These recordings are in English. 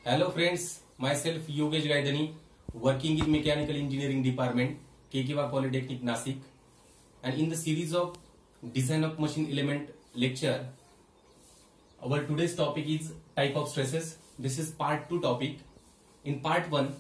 Hello friends, myself Yogesh Gaidani, working in Mechanical Engineering Department, Kekewa Polytechnic Nasik, and in the series of Design of Machine Element lecture, our today's topic is type of stresses. This is part 2 topic. In part 1,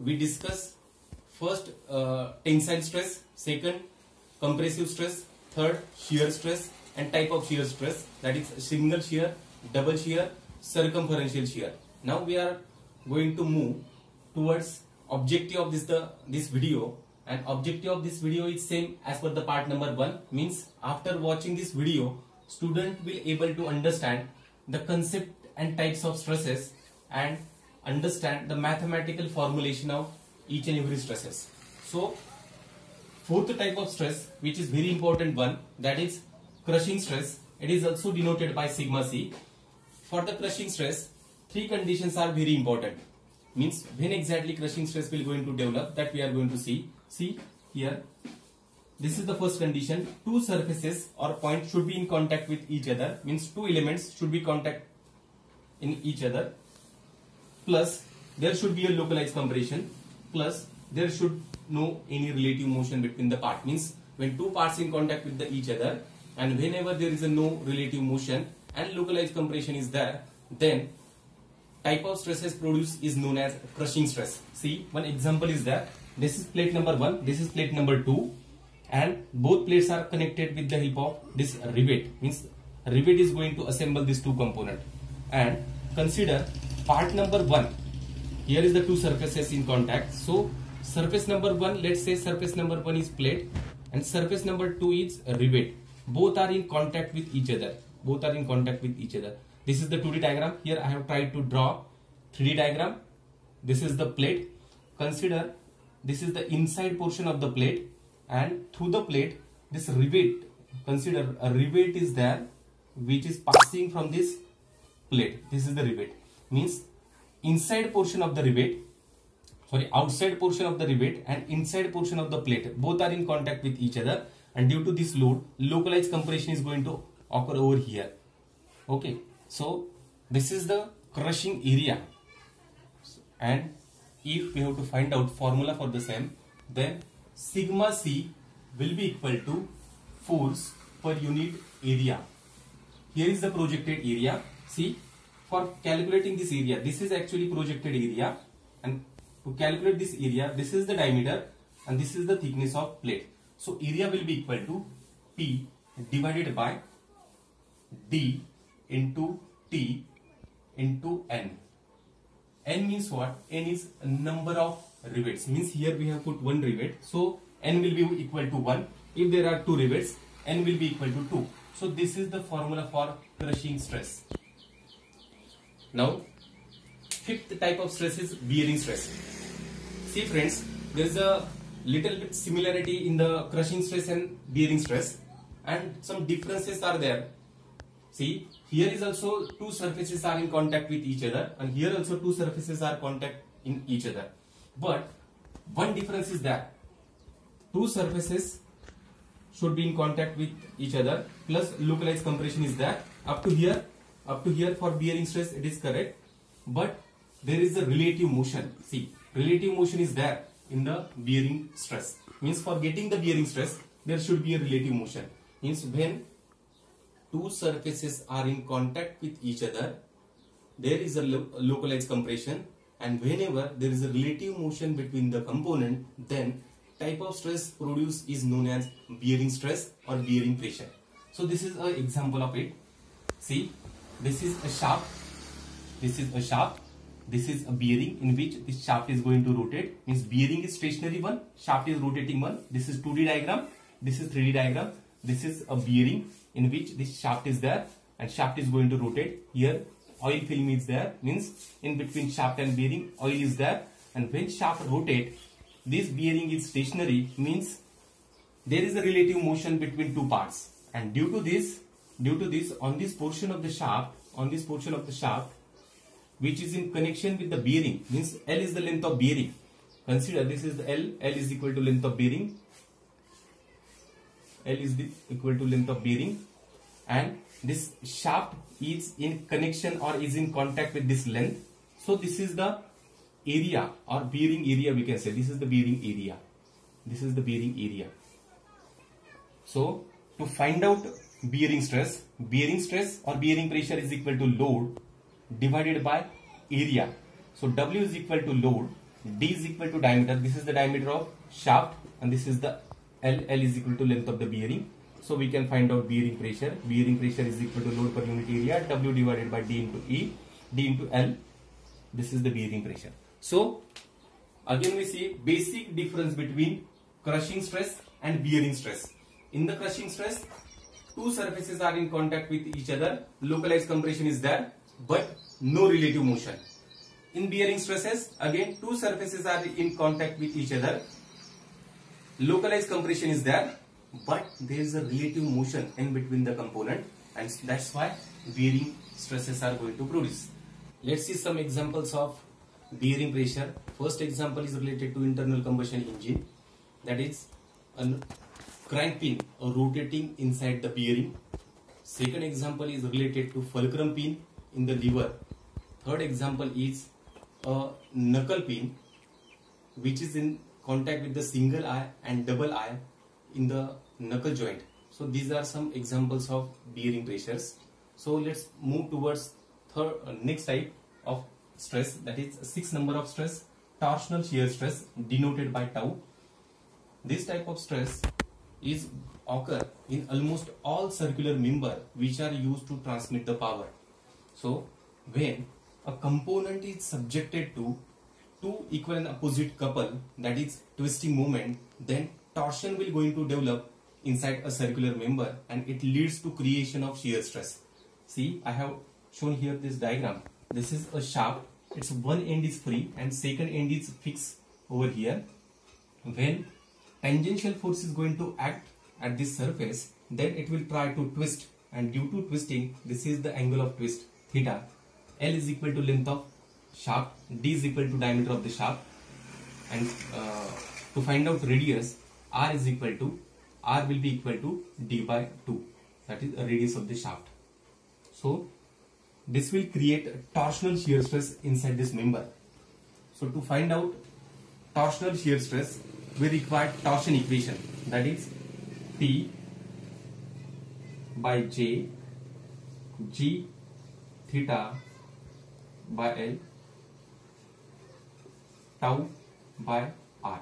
we discuss first tensile stress, second compressive stress, third shear stress, and type of shear stress, that is single shear, double shear, circumferential shear. Now we are going to move towards objective of this video, and objective of this video is same as per the part number 1. Means after watching this video, student will able to understand the concept and types of stresses and understand the mathematical formulation of each and every stresses. So fourth type of stress, which is very important one, that is crushing stress. It is also denoted by sigma c. For the crushing stress, three conditions are very important. Means when exactly crushing stress will going to develop, that we are going to see. See here, this is the first condition. Two surfaces or points should be in contact with each other. Means two elements should be contact in each other. Plus there should be a localized compression. Plus there should no any relative motion between the part. Means when two parts in contact with each other, and whenever there is a no relative motion and localized compression is there, then type of stresses produced is known as crushing stress. See, one example is that this is plate number 1, this is plate number 2, and both plates are connected with the help of this rivet. Means rivet is going to assemble these two components. And consider part number 1. Here is the two surfaces in contact. So surface number 1, let's say surface number 1 is plate and surface number 2 is rivet. Both are in contact with each other. Both are in contact with each other. This is the 2D diagram. Here I have tried to draw 3D diagram. This is the plate. Consider this is the inside portion of the plate, and through the plate this rivet. Consider a rivet is there which is passing from this plate. This is the rivet. Means inside portion of the rivet, outside portion of the rivet and inside portion of the plate, both are in contact with each other, and due to this load, localized compression is going to occur over here. Okay, so this is the crushing area, and if we have to find out formula for the same, then sigma c will be equal to force per unit area. Here is the projected area. See, for calculating this area, this is actually projected area, and to calculate this area, this is the diameter and this is the thickness of plate. So area will be equal to P divided by D into T into N. N means what? N is a number of rivets. Means here we have put one rivet, so N will be equal to 1. If there are two rivets, N will be equal to 2. So this is the formula for crushing stress. Now fifth type of stress is bearing stress. See friends, there is a little bit similarity in the crushing stress and bearing stress, and some differences are there. See, here is also two surfaces are in contact with each other, and here also two surfaces are contact in each other. But one difference is that two surfaces should be in contact with each other, plus localized compression is there. Up to here for bearing stress it is correct, but there is a relative motion. See, relative motion is there in the bearing stress. Means for getting the bearing stress, there should be a relative motion. Means when two surfaces are in contact with each other, there is a localized compression, and whenever there is a relative motion between the component, then type of stress produced is known as bearing stress or bearing pressure. So this is an example of it. See, this is a shaft, this is a shaft, this is a bearing in which this shaft is going to rotate. Means bearing is stationary one, shaft is rotating one. This is 2D diagram, this is 3D diagram. This is a bearing in which this shaft is there and shaft is going to rotate. Here oil film is there, means in between shaft and bearing oil is there, and when shaft rotate, this bearing is stationary, means there is a relative motion between two parts, and due to this on this portion of the shaft, which is in connection with the bearing, means L is the length of bearing. Consider this is the L is equal to length of bearing. L is equal to length of bearing, and this shaft is in connection or is in contact with this length. So this is the area or bearing area, we can say. This is the bearing area. This is the bearing area. So to find out bearing stress or bearing pressure is equal to load divided by area. So W is equal to load, D is equal to diameter. This is the diameter of shaft and this is the L. L is equal to length of the bearing. So we can find out bearing pressure. Bearing pressure is equal to load per unit area, W divided by D into E, D into L. This is the bearing pressure. So again we see basic difference between crushing stress and bearing stress. In the crushing stress, two surfaces are in contact with each other. Localized compression is there, but no relative motion. In bearing stresses, again two surfaces are in contact with each other. Localized compression is there, but there is a relative motion in between the component, and that's why bearing stresses are going to produce. Let's see some examples of bearing pressure. First example is related to internal combustion engine. That is a crank pin rotating inside the bearing. Second example is related to fulcrum pin in the lever. Third example is a knuckle pin which is in contact with the single eye and double eye in the knuckle joint. So these are some examples of bearing pressures. So let's move towards next type of stress, that is 6th number of stress, torsional shear stress, denoted by tau. This type of stress is occur in almost all circular member which are used to transmit the power. So when a component is subjected to two equal and opposite couple, that is twisting moment, then torsion will going to develop inside a circular member and it leads to creation of shear stress. See, I have shown here this diagram. This is a shaft. Its one end is free and second end is fixed over here. When tangential force is going to act at this surface, then it will try to twist, and due to twisting, this is the angle of twist, theta. L is equal to length of shaft, D is equal to diameter of the shaft, and to find out radius, R will be equal to D by 2, that is a radius of the shaft. So this will create a torsional shear stress inside this member. So to find out torsional shear stress, we require torsion equation, that is P by J, G theta by L, tau by R.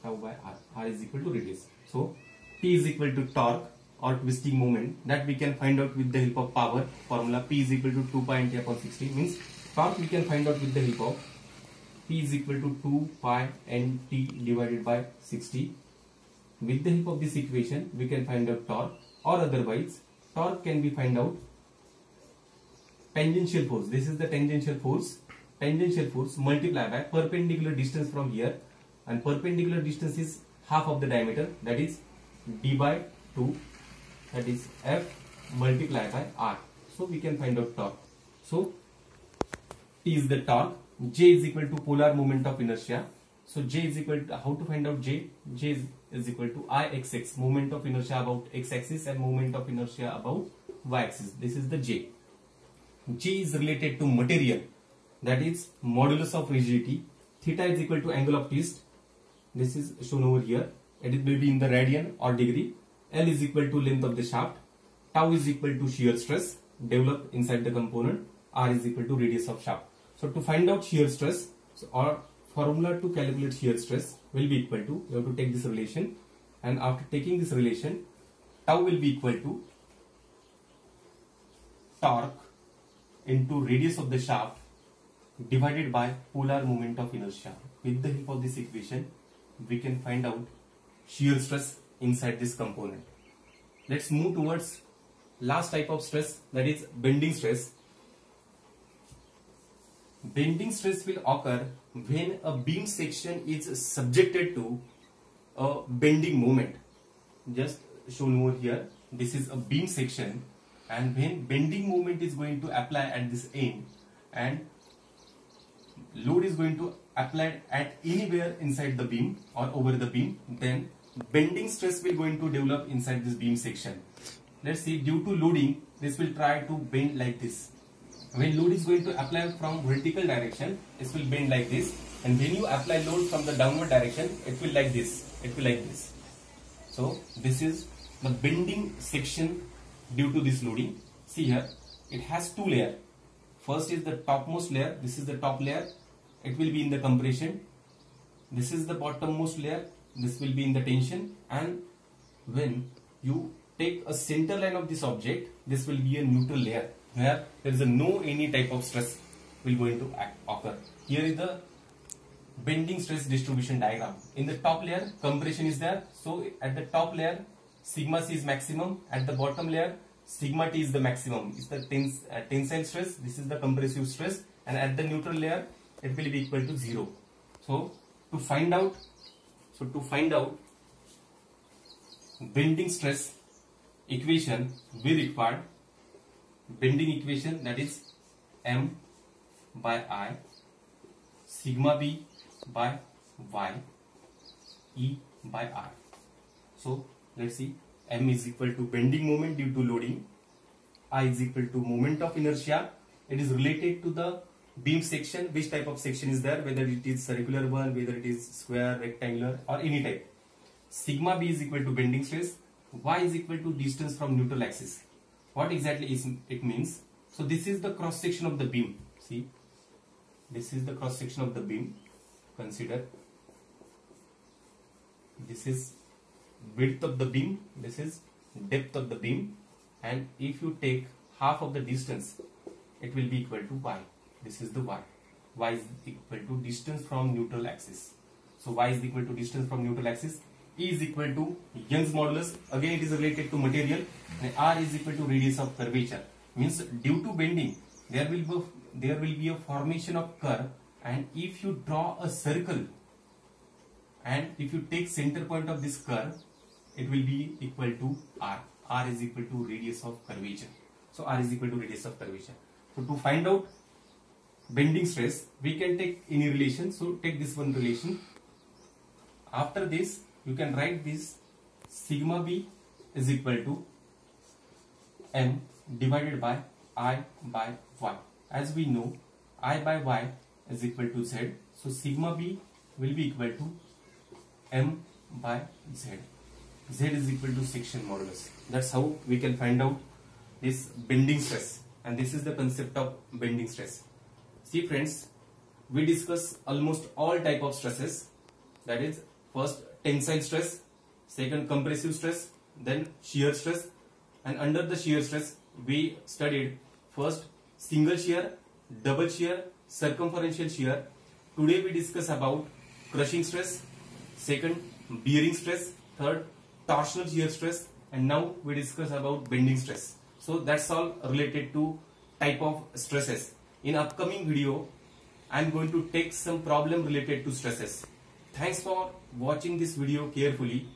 R is equal to radius. So P is equal to torque or twisting moment, that we can find out with the help of power formula. P is equal to 2 pi nt upon 60, means torque we can find out with the help of P is equal to 2 pi nt divided by 60. With the help of this equation, we can find out torque, or otherwise torque can be find out tangential force. This is the tangential force. Tangential force multiplied by perpendicular distance from here, and perpendicular distance is half of the diameter, that is D by 2, that is F multiplied by R. So we can find out torque. So T is the torque, J is equal to polar moment of inertia. So J is equal to, how to find out J? J is equal to Ixx, moment of inertia about x axis and moment of inertia about y axis. This is the J. G is related to material, that is modulus of rigidity. Theta is equal to angle of twist. This is shown over here. It will be in the radian or degree. L is equal to length of the shaft. Tau is equal to shear stress developed inside the component. R is equal to radius of shaft. So to find out shear stress, so our formula to calculate shear stress will be equal to, you have to take this relation, and after taking this relation, tau will be equal to torque into radius of the shaft divided by polar moment of inertia. With the help of this equation, we can find out shear stress inside this component. Let's move towards last type of stress, that is bending stress. Bending stress will occur when a beam section is subjected to a bending moment. Just shown over here, this is a beam section, and when bending moment is going to apply at this end and load is going to apply at anywhere inside the beam or over the beam, then bending stress will going to develop inside this beam section. Let's see, due to loading, this will try to bend like this. when load is going to apply from vertical direction, it will bend like this, and when you apply load from the downward direction, it will like this. It will like this. So this is the bending section due to this loading. See here, it has two layers. First is the topmost layer. This is the top layer. It will be in the compression. This is the bottommost layer. This will be in the tension. And when you take a center line of this object, this will be a neutral layer where there is no any type of stress will going to occur. Here is the bending stress distribution diagram. In the top layer, compression is there. So at the top layer, sigma c is maximum. At the bottom layer, sigma t is the maximum. It's the tensile stress. This is the compressive stress. And at the neutral layer, it will be equal to 0. So to find out bending stress equation, we require bending equation, that is M by I sigma b by y E by R. So let's see, M is equal to bending moment due to loading, I is equal to moment of inertia. It is related to the beam section, which type of section is there, whether it is circular one, whether it is square, rectangular, or any type. Sigma b is equal to bending stress, y is equal to distance from neutral axis. What exactly is it means? So this is the cross section of the beam. See, this is the cross section of the beam. Consider this is width of the beam, this is depth of the beam, and if you take half of the distance, it will be equal to y. This is the y. Y is equal to distance from neutral axis. So y is equal to distance from neutral axis. E is equal to Young's modulus. Again, it is related to material. And R is equal to radius of curvature. Means due to bending, there will be a formation of curve. And if you draw a circle, and if you take center point of this curve, it will be equal to R. R is equal to radius of curvature. So R is equal to radius of curvature. So to find out bending stress, we can take any relation. So take this one relation. After this, you can write this sigma b is equal to M divided by I by Y. As we know, I by Y is equal to Z. So sigma b will be equal to M by Z. Z is equal to section modulus. That's how we can find out this bending stress. And this is the concept of bending stress. See friends, we discuss almost all type of stresses. That is, first tensile stress, second compressive stress, then shear stress, and under the shear stress we studied first single shear, double shear, circumferential shear. Today we discuss about crushing stress, second bearing stress, third torsional shear stress, and now we discuss about bending stress. So that's all related to type of stresses. In upcoming video, I am going to take some problem related to stresses. Thanks for watching this video carefully.